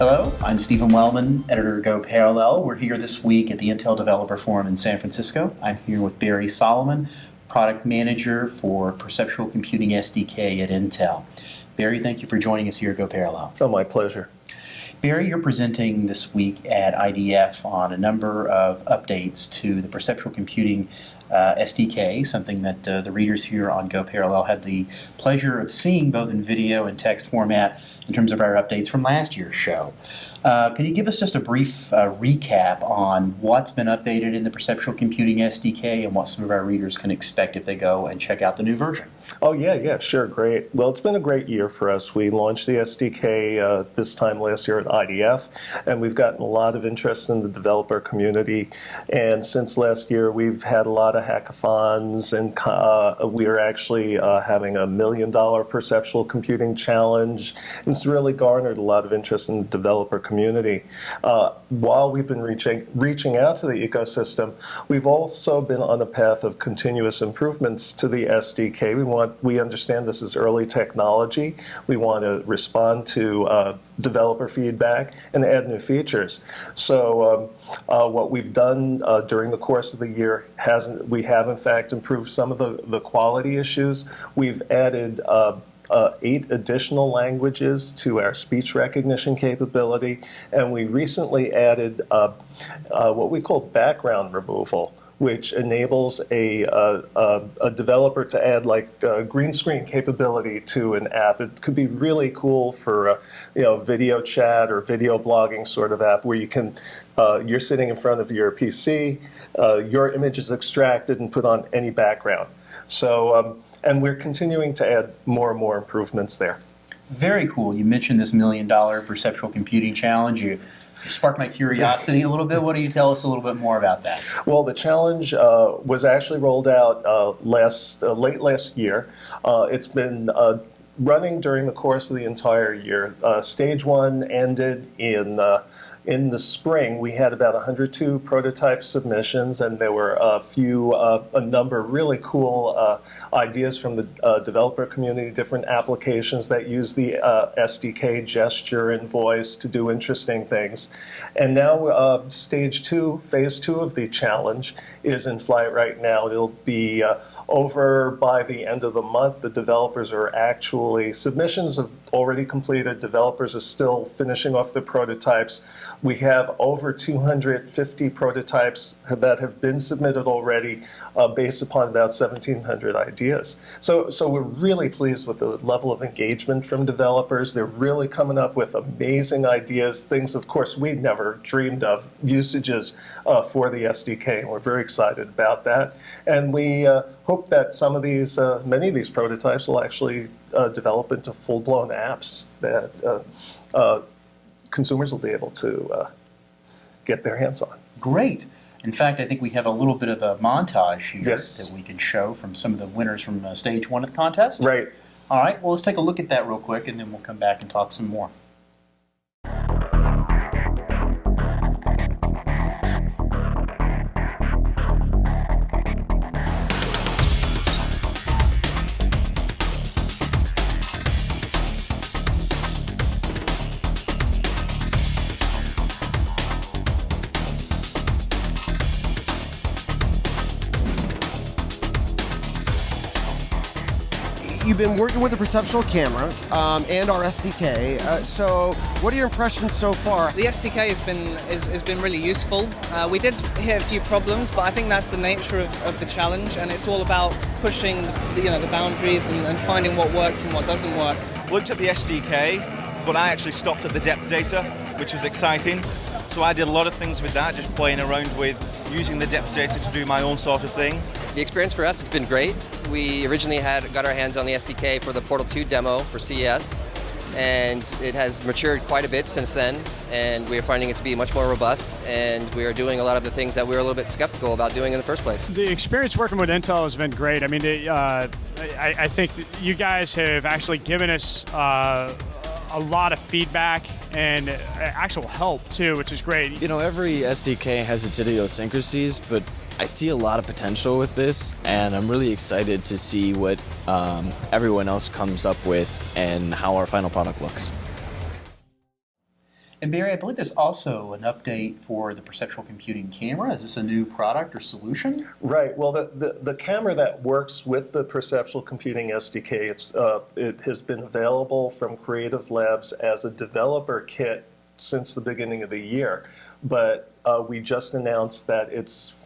Hello, I'm Stephen Wellman, editor of Go Parallel. We're here this week at the Intel Developer Forum in San Francisco. I'm here with Barry Solomon, product manager for Perceptual Computing SDK at Intel. Barry, thank you for joining us here at Go Parallel. Oh, my pleasure. Barry, you're presenting this week at IDF on a number of updates to the Perceptual Computing SDK, something that the readers here on Go Parallel had the pleasure of seeing both in video and text format in terms of our updates from last year's show. Can you give us just a brief recap on what's been updated in the Perceptual Computing SDK and what some of our readers can expect if they go and check out the new version? Oh, yeah, sure, great. Well, it's been a great year for us. We launched the SDK this time last year at IDF, and we've gotten a lot of interest in the developer community. And since last year, we've had a lot of hackathons, and we are actually having a $1 million Perceptual Computing Challenge. And it's really garnered a lot of interest in the developer community. While we've been reaching out to the ecosystem, we've also been on a path of continuous improvements to the SDK. We understand this is early technology. We want to respond to developer feedback and add new features. So what we've done during the course of the year we have in fact improved some of the quality issues. We've added 8 additional languages to our speech recognition capability, and we recently added what we call background removal, which enables a developer to add like green screen capability to an app. It could be really cool for video chat or video blogging sort of app where you can you're sitting in front of your PC, your image is extracted and put on any background. So and we're continuing to add more and more improvements there. Very cool. You mentioned this $1 million Perceptual Computing Challenge. You sparked my curiosity a little bit. Why don't you tell us a little bit more about that? Well, the challenge was actually rolled out late last year. It's been running during the course of the entire year. Stage 1 ended in the spring. We had about 102 prototype submissions, and there were a number of really cool ideas from the developer community, different applications that use the SDK gesture and voice to do interesting things. And now stage 2, phase 2 of the challenge is in flight right now. It'll be over by the end of the month. The developers are submissions have already completed. Developers are still finishing off the prototypes. We have over 250 prototypes that have been submitted already based upon about 1,700 ideas. So we're really pleased with the level of engagement from developers. They're really coming up with amazing ideas, things, of course, we'd never dreamed of, usages for the SDK, and we're very excited about that. And we hope that many of these prototypes will actually develop into full-blown apps that consumers will be able to get their hands on. Great. In fact, I think we have a little bit of a montage here that we can show from some of the winners from stage 1 of the contest. Right. All right. Well, let's take a look at that real quick, and then we'll come back and talk some more. You've been working with the Perceptual camera and our SDK. So, what are your impressions so far? The SDK has been really useful. We did hit a few problems, but I think that's the nature of the challenge, and it's all about pushing the boundaries and finding what works and what doesn't work. Looked at the SDK, but I actually stopped at the depth data, which was exciting. So I did a lot of things with that, just playing around with using the depth data to do my own sort of thing. The experience for us has been great. We originally got our hands on the SDK for the Portal 2 demo for CES, and it has matured quite a bit since then, and we are finding it to be much more robust, and we are doing a lot of the things that we were a little bit skeptical about doing in the first place. The experience working with Intel has been great. I mean, I think you guys have actually given us a lot of feedback and actual help too, which is great. You know, every SDK has its idiosyncrasies, but I see a lot of potential with this, and I'm really excited to see what everyone else comes up with and how our final product looks. And Barry, I believe there's also an update for the Perceptual Computing camera. Is this a new product or solution? Right. Well, the camera that works with the Perceptual Computing SDK, it has been available from Creative Labs as a developer kit since the beginning of the year. But we just announced that it's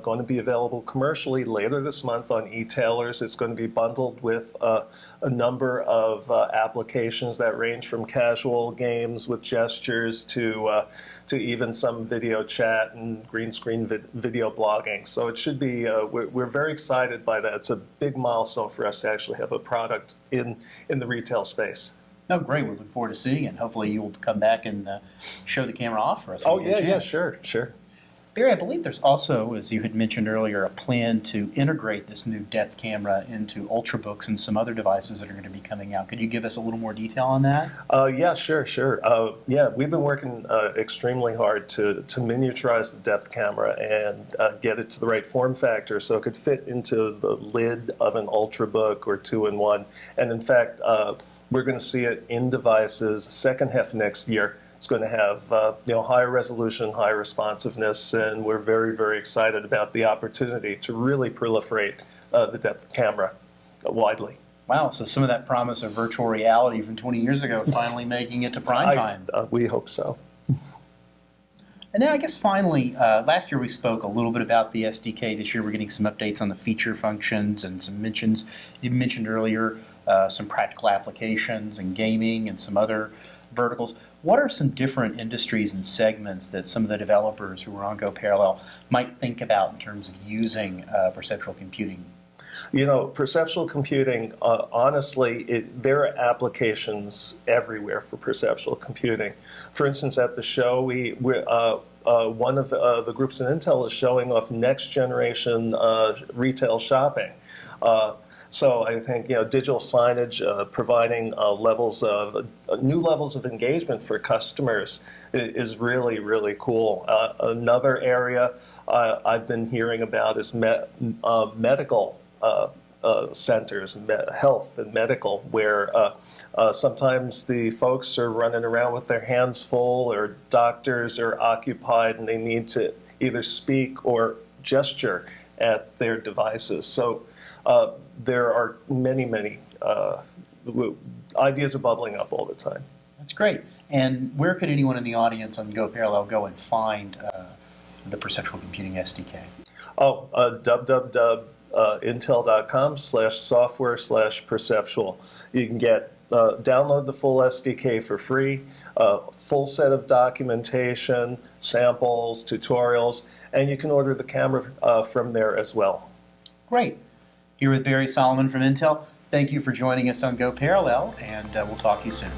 going to be available commercially later this month on e-tailers. It's going to be bundled with a number of applications that range from casual games with gestures to even some video chat and green screen video blogging. So it should be, we're very excited by that. It's a big milestone for us to actually have a product in the retail space. Oh, great. We're looking forward to seeing it. Hopefully you'll come back and show the camera off for us. Oh, when you get a yeah, chance. sure. Barry, I believe there's also, as you had mentioned earlier, a plan to integrate this new depth camera into Ultrabooks and some other devices that are going to be coming out. Could you give us a little more detail on that? Yeah, sure. Yeah, we've been working extremely hard to miniaturize the depth camera and get it to the right form factor so it could fit into the lid of an Ultrabook or 2-in-1. And in fact, we're going to see it in devices second half next year. It's going to have higher resolution, high responsiveness, and we're very, very excited about the opportunity to really proliferate the depth camera widely. Wow, so some of that promise of virtual reality from 20 years ago finally making it to prime time. We hope so. And then I guess finally, last year we spoke a little bit about the SDK. This year we're getting some updates on the feature functions and some mentions. You mentioned earlier some practical applications and gaming and some other verticals. What are some different industries and segments that some of the developers who are on Go Parallel might think about in terms of using perceptual computing? You know, perceptual computing, honestly, there are applications everywhere for perceptual computing. For instance, at the show, one of the groups in Intel is showing off next generation retail shopping. So I think digital signage providing new levels of engagement for customers is really, really cool. Another area I've been hearing about is medical centers, health and medical, where sometimes the folks are running around with their hands full, or doctors are occupied and they need to either speak or gesture at their devices. So there are many ideas are bubbling up all the time. That's great. And where could anyone in the audience on Go Parallel go and find the Perceptual Computing SDK? Oh, www.intel.com/software/perceptual. You can download the full SDK for free, full set of documentation, samples, tutorials, and you can order the camera from there as well. Great. Here with Barry Solomon from Intel. Thank you for joining us on Go Parallel, and we'll talk to you soon.